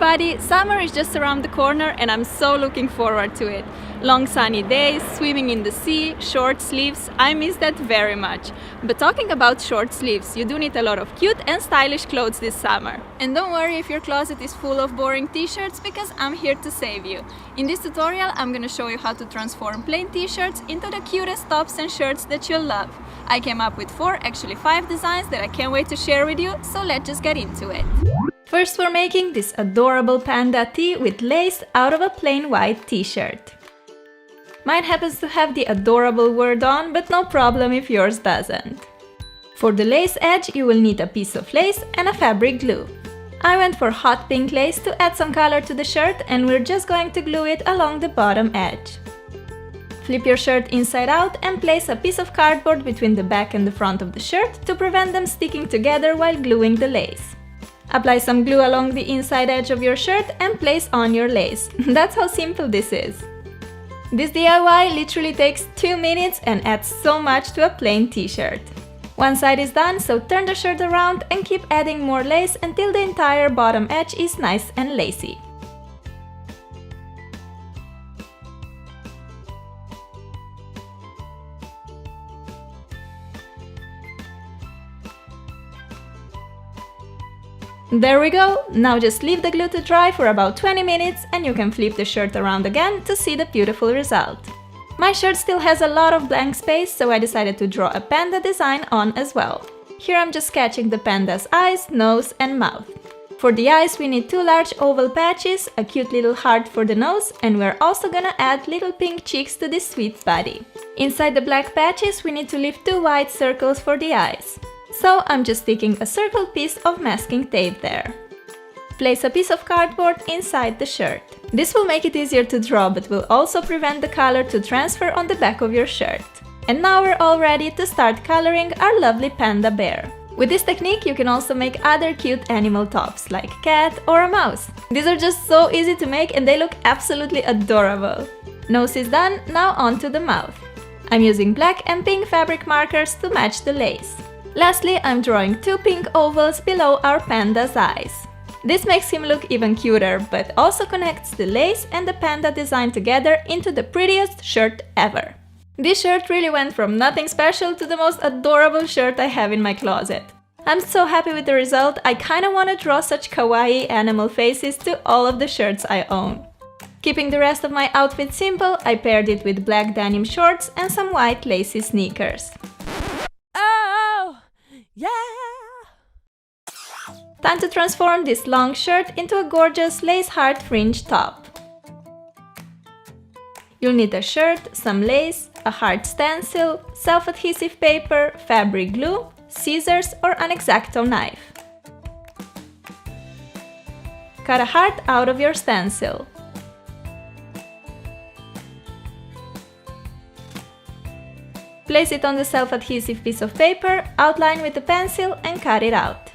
everybody! Summer is just around the corner and I'm so looking forward to it. Long sunny days, swimming in the sea, short sleeves, I miss that very much. But talking about short sleeves, you do need a lot of cute and stylish clothes this summer. And don't worry if your closet is full of boring t-shirts, because I'm here to save you. In this tutorial I'm gonna show you how to transform plain t-shirts into the cutest tops and shirts that you'll love. I came up with 5 designs that I can't wait to share with you, so let's just get into it. First, we're making this adorable panda tee with lace out of a plain white t-shirt. Mine happens to have the adorable word on, but no problem if yours doesn't. For the lace edge, you will need a piece of lace and a fabric glue. I went for hot pink lace to add some color to the shirt, and we're just going to glue it along the bottom edge. Flip your shirt inside out and place a piece of cardboard between the back and the front of the shirt to prevent them sticking together while gluing the lace. Apply some glue along the inside edge of your shirt and place on your lace. That's how simple this is. This DIY literally takes 2 minutes and adds so much to a plain t-shirt. One side is done, so turn the shirt around and keep adding more lace until the entire bottom edge is nice and lacy. There we go! Now just leave the glue to dry for about 20 minutes and you can flip the shirt around again to see the beautiful result. My shirt still has a lot of blank space, so I decided to draw a panda design on as well. Here I'm just sketching the panda's eyes, nose and mouth. For the eyes we need 2 large oval patches, a cute little heart for the nose, and we're also gonna add little pink cheeks to this sweet body. Inside the black patches we need to leave 2 white circles for the eyes. So I'm just sticking a circled piece of masking tape there. Place a piece of cardboard inside the shirt. This will make it easier to draw, but will also prevent the color to transfer on the back of your shirt. And now we're all ready to start coloring our lovely panda bear. With this technique you can also make other cute animal tops, like a cat or a mouse. These are just so easy to make and they look absolutely adorable. Nose is done, now on to the mouth. I'm using black and pink fabric markers to match the lace. Lastly, I'm drawing 2 pink ovals below our panda's eyes. This makes him look even cuter, but also connects the lace and the panda design together into the prettiest shirt ever. This shirt really went from nothing special to the most adorable shirt I have in my closet. I'm so happy with the result, I kinda wanna draw such kawaii animal faces to all of the shirts I own. Keeping the rest of my outfit simple, I paired it with black denim shorts and some white lacy sneakers. Yeah! Time to transform this long shirt into a gorgeous lace heart fringe top. You'll need a shirt, some lace, a heart stencil, self-adhesive paper, fabric glue, scissors or an X-Acto knife. Cut a heart out of your stencil. Place it on the self-adhesive piece of paper, outline with a pencil and cut it out.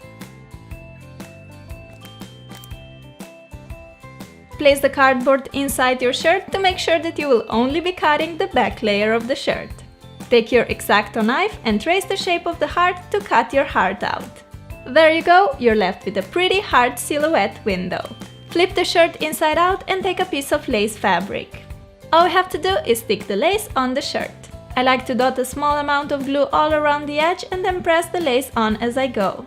Place the cardboard inside your shirt to make sure that you will only be cutting the back layer of the shirt. Take your X-Acto knife and trace the shape of the heart to cut your heart out. There you go, you're left with a pretty heart silhouette window. Flip the shirt inside out and take a piece of lace fabric. All we have to do is stick the lace on the shirt. I like to dot a small amount of glue all around the edge and then press the lace on as I go.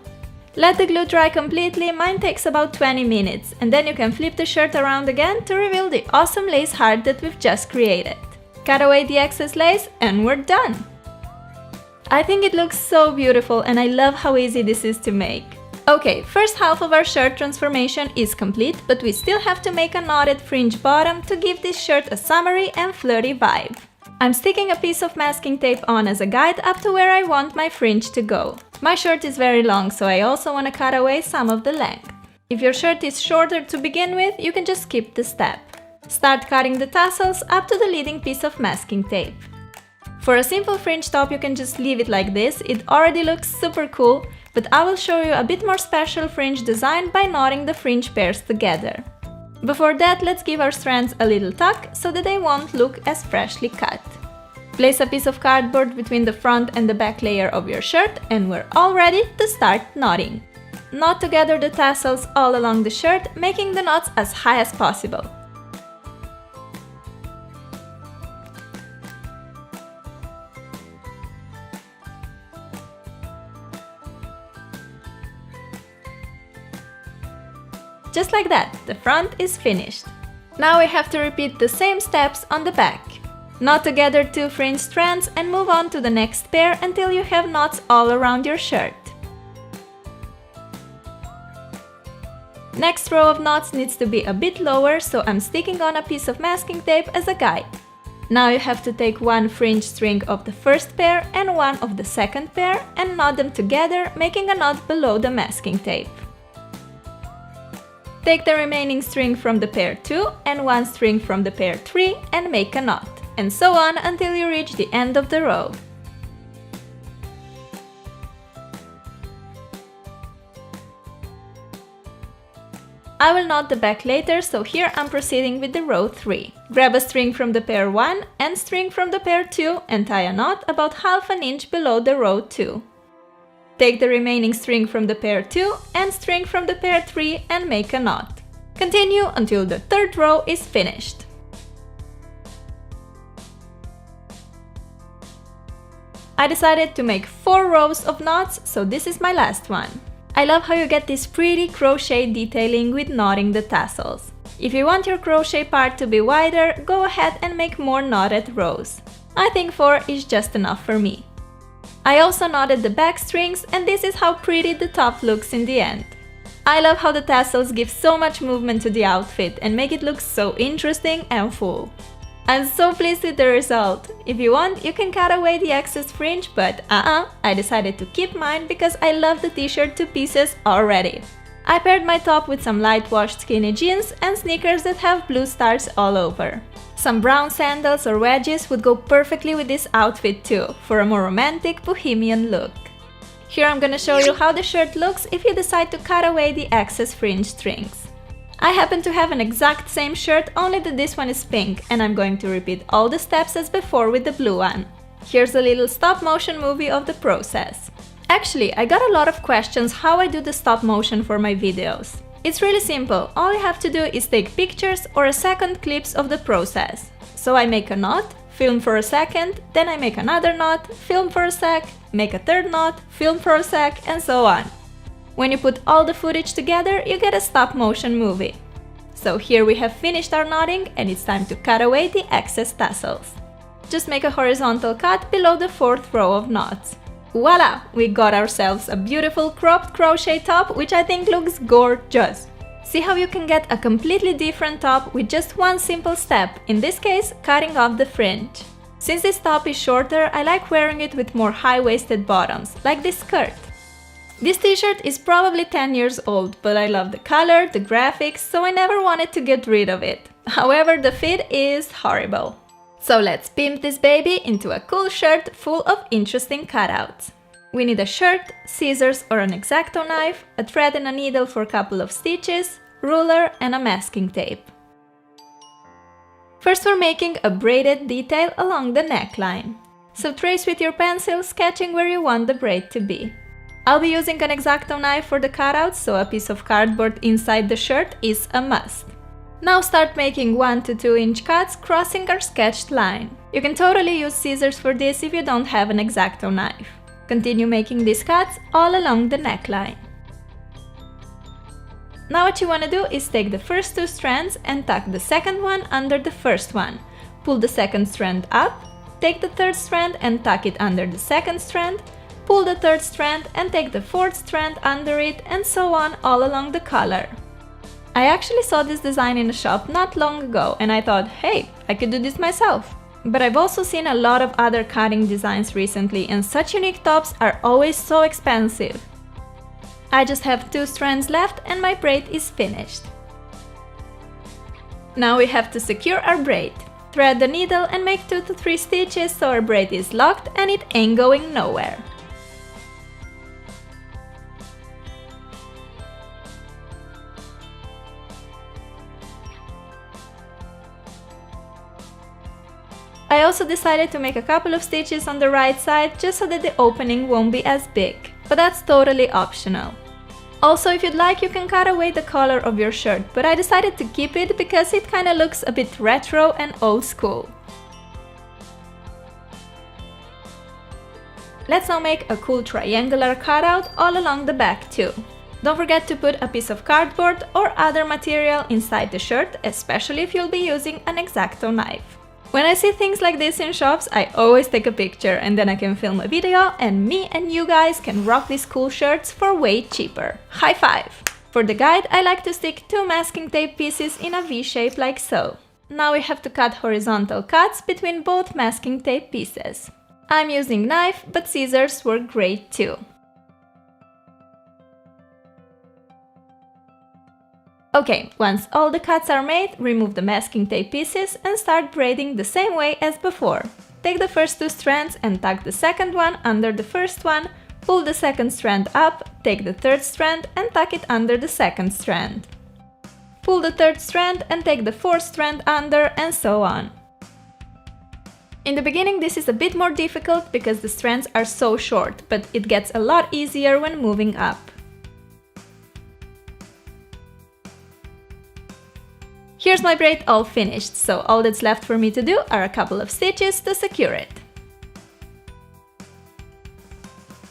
Let the glue dry completely, mine takes about 20 minutes, and then you can flip the shirt around again to reveal the awesome lace heart that we've just created. Cut away the excess lace and we're done! I think it looks so beautiful and I love how easy this is to make. Okay, first half of our shirt transformation is complete, but we still have to make a knotted fringe bottom to give this shirt a summery and flirty vibe. I'm sticking a piece of masking tape on as a guide up to where I want my fringe to go. My shirt is very long, so I also want to cut away some of the length. If your shirt is shorter to begin with, you can just skip the step. Start cutting the tassels up to the leading piece of masking tape. For a simple fringe top you can just leave it like this, it already looks super cool, but I will show you a bit more special fringe design by knotting the fringe pairs together. Before that, let's give our strands a little tuck so that they won't look as freshly cut. Place a piece of cardboard between the front and the back layer of your shirt and we're all ready to start knotting. knot together the tassels all along the shirt, making the knots as high as possible. Just like that, the front is finished. Now we have to repeat the same steps on the back. Knot together 2 fringe strands and move on to the next pair until you have knots all around your shirt. Next row of knots needs to be a bit lower, so I'm sticking on a piece of masking tape as a guide. Now you have to take 1 fringe string of the first pair and 1 of the second pair and knot them together, making a knot below the masking tape. Take the remaining string from the pair 2 and 1 string from the pair 3 and make a knot, and so on until you reach the end of the row. I will knot the back later, so here I'm proceeding with the row 3. Grab a string from the pair 1 and string from the pair 2 and tie a knot about half an inch below the row 2. Take the remaining string from the pair 2 and string from the pair 3 and make a knot. Continue until the third row is finished. I decided to make 4 rows of knots, so this is my last one. I love how you get this pretty crochet detailing with knotting the tassels. If you want your crochet part to be wider, go ahead and make more knotted rows. I think 4 is just enough for me. I also knotted the back strings, and this is how pretty the top looks in the end. I love how the tassels give so much movement to the outfit and make it look so interesting and full. I'm so pleased with the result. If you want, you can cut away the excess fringe, but I decided to keep mine because I love the t-shirt to pieces already. I paired my top with some light washed skinny jeans and sneakers that have blue stars all over. Some brown sandals or wedges would go perfectly with this outfit too, for a more romantic bohemian look. Here I'm gonna show you how the shirt looks if you decide to cut away the excess fringe strings. I happen to have an exact same shirt, only that this one is pink, and I'm going to repeat all the steps as before with the blue one. Here's a little stop motion movie of the process. Actually, I got a lot of questions how I do the stop motion for my videos. It's really simple, all you have to do is take pictures or a second clips of the process. So I make a knot, film for a second, then I make another knot, film for a sec, make a third knot, film for a sec, and so on. When you put all the footage together, you get a stop motion movie. So here we have finished our knotting and it's time to cut away the excess tassels. Just make a horizontal cut below the 4th row of knots. Voila! We got ourselves a beautiful cropped crochet top, which I think looks gorgeous. See how you can get a completely different top with just one simple step, in this case, cutting off the fringe. Since this top is shorter, I like wearing it with more high-waisted bottoms, like this skirt. This t-shirt is probably 10 years old, but I love the color, the graphics, so I never wanted to get rid of it. However, the fit is horrible. So let's pimp this baby into a cool shirt full of interesting cutouts. We need a shirt, scissors or an X-Acto knife, a thread and a needle for a couple of stitches, ruler and a masking tape. First we're making a braided detail along the neckline. So trace with your pencil, sketching where you want the braid to be. I'll be using an X-Acto knife for the cutouts, so a piece of cardboard inside the shirt is a must. Now start making 1 to 2 inch cuts crossing our sketched line. You can totally use scissors for this if you don't have an X-Acto knife. Continue making these cuts all along the neckline. Now what you want to do is take the first 2 strands and tuck the second one under the first one. Pull the second strand up, take the third strand and tuck it under the second strand, pull the third strand and take the fourth strand under it, and so on all along the collar. I actually saw this design in a shop not long ago and I thought, hey, I could do this myself. But I've also seen a lot of other cutting designs recently, and such unique tops are always so expensive. I just have 2 strands left and my braid is finished. Now we have to secure our braid. Thread the needle and make 2 to 3 stitches so our braid is locked and it ain't going nowhere. I also decided to make a couple of stitches on the right side just so that the opening won't be as big, but that's totally optional. Also, if you'd like, you can cut away the color of your shirt, but I decided to keep it because it kinda looks a bit retro and old school. Let's now make a cool triangular cutout all along the back too. Don't forget to put a piece of cardboard or other material inside the shirt, especially if you'll be using an X-Acto knife. When I see things like this in shops, I always take a picture and then I can film a video and me and you guys can rock these cool shirts for way cheaper. High five! For the guide, I like to stick 2 masking tape pieces in a V shape like so. Now we have to cut horizontal cuts between both masking tape pieces. I'm using knife, but scissors work great too. Okay, once all the cuts are made, remove the masking tape pieces and start braiding the same way as before. Take the first 2 strands and tuck the second one under the first one, pull the second strand up, take the third strand and tuck it under the second strand. Pull the third strand and take the fourth strand under, and so on. In the beginning this is a bit more difficult because the strands are so short, but it gets a lot easier when moving up. Here's my braid all finished, so all that's left for me to do are a couple of stitches to secure it.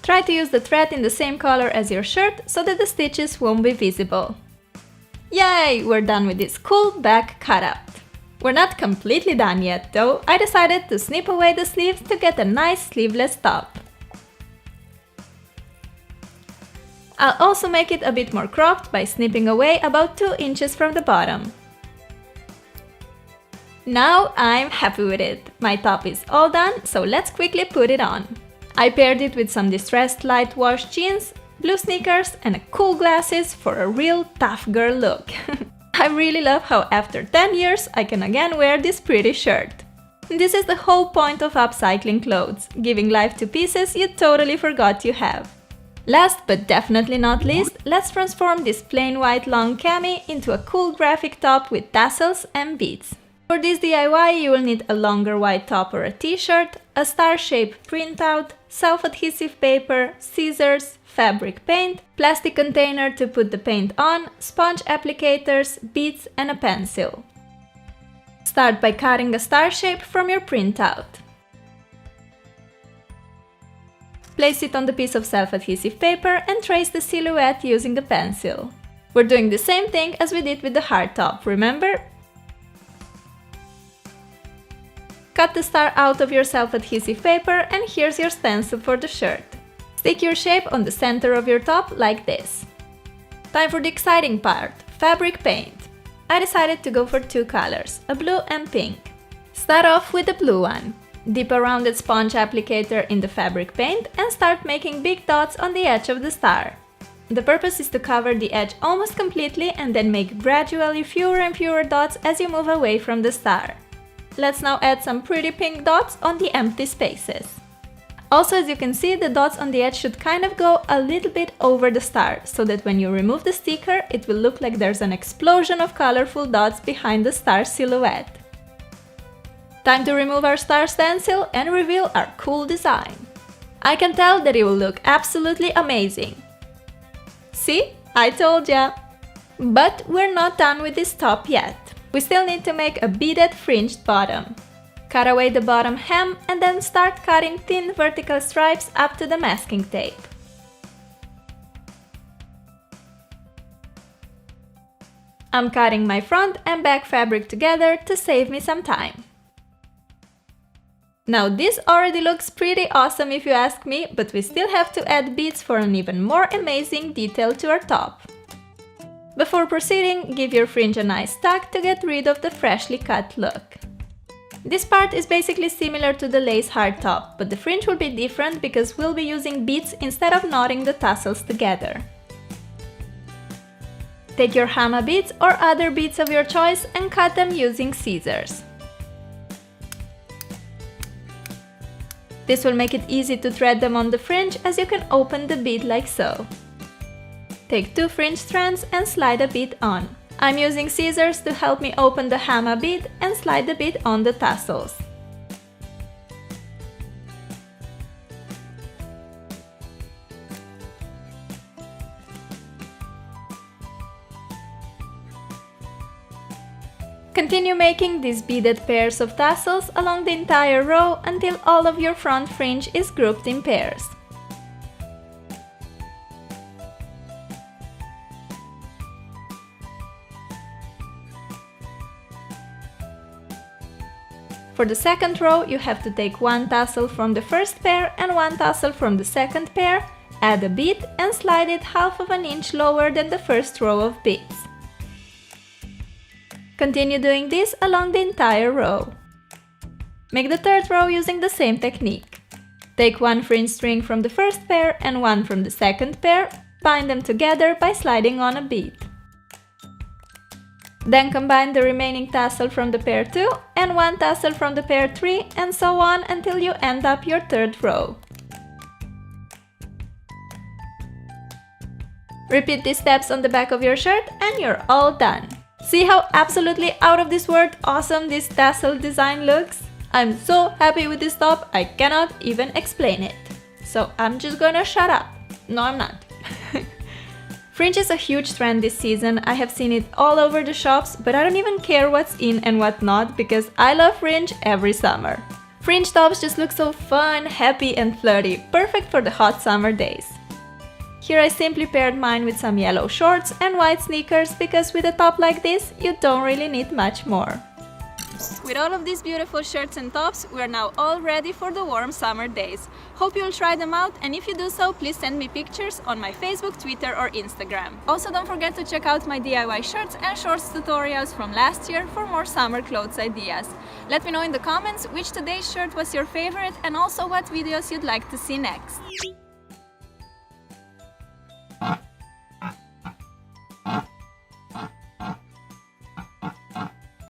Try to use the thread in the same color as your shirt so that the stitches won't be visible. Yay! We're done with this cool back cutout. We're not completely done yet though. I decided to snip away the sleeves to get a nice sleeveless top. I'll also make it a bit more cropped by snipping away about 2 inches from the bottom. Now I'm happy with it. My top is all done, so let's quickly put it on. I paired it with some distressed light wash jeans, blue sneakers and cool glasses for a real tough girl look. I really love how after 10 years I can again wear this pretty shirt. This is the whole point of upcycling clothes, giving life to pieces you totally forgot you have. Last but definitely not least, let's transform this plain white long cami into a cool graphic top with tassels and beads. For this DIY you will need a longer white top or a t-shirt, a star-shaped printout, self-adhesive paper, scissors, fabric paint, plastic container to put the paint on, sponge applicators, beads and a pencil. Start by cutting a star shape from your printout. Place it on the piece of self-adhesive paper and trace the silhouette using a pencil. We're doing the same thing as we did with the hard top, remember? Cut the star out of your self-adhesive paper and here's your stencil for the shirt. Stick your shape on the center of your top like this. Time for the exciting part, fabric paint. I decided to go for 2 colors, a blue and pink. Start off with the blue one. Dip a rounded sponge applicator in the fabric paint and start making big dots on the edge of the star. The purpose is to cover the edge almost completely and then make gradually fewer and fewer dots as you move away from the star. Let's now add some pretty pink dots on the empty spaces. Also, as you can see, the dots on the edge should kind of go a little bit over the star, so that when you remove the sticker, it will look like there's an explosion of colorful dots behind the star silhouette. Time to remove our star stencil and reveal our cool design. I can tell that it will look absolutely amazing. See? I told ya! But we're not done with this top yet. We still need to make a beaded fringed bottom. Cut away the bottom hem and then start cutting thin vertical stripes up to the masking tape. I'm cutting my front and back fabric together to save me some time. Now this already looks pretty awesome if you ask me, but we still have to add beads for an even more amazing detail to our top. Before proceeding, give your fringe a nice tuck to get rid of the freshly cut look. This part is basically similar to the lace hard top, but the fringe will be different because we'll be using beads instead of knotting the tassels together. Take your hama beads or other beads of your choice and cut them using scissors. This will make it easy to thread them on the fringe as you can open the bead like so. Take 2 fringe strands and slide a bead on. I'm using scissors to help me open the hama bead and slide the bead on the tassels. Continue making these beaded pairs of tassels along the entire row until all of your front fringe is grouped in pairs. For the second row, you have to take one tassel from the first pair and one tassel from the second pair, add a bead and slide it half of an inch lower than the first row of beads. Continue doing this along the entire row. Make the third row using the same technique. Take one fringe string from the first pair and one from the second pair, bind them together by sliding on a bead. Then combine the remaining tassel from the pair 2 and one tassel from the pair 3 and so on until you end up your third row. Repeat these steps on the back of your shirt and you're all done. See how absolutely out of this world awesome this tassel design looks? I'm so happy with this top, I cannot even explain it. So I'm just gonna shut up. No, I'm not. Fringe is a huge trend this season. I have seen it all over the shops, but I don't even care what's in and what not because I love fringe every summer. Fringe tops just look so fun, happy and flirty, perfect for the hot summer days. Here I simply paired mine with some yellow shorts and white sneakers because with a top like this, you don't really need much more. With all of these beautiful shirts and tops, we are now all ready for the warm summer days. Hope you'll try them out, and if you do so, please send me pictures on my Facebook, Twitter or Instagram. Also, don't forget to check out my DIY shirts and shorts tutorials from last year for more summer clothes ideas. Let me know in the comments which today's shirt was your favorite and also what videos you'd like to see next.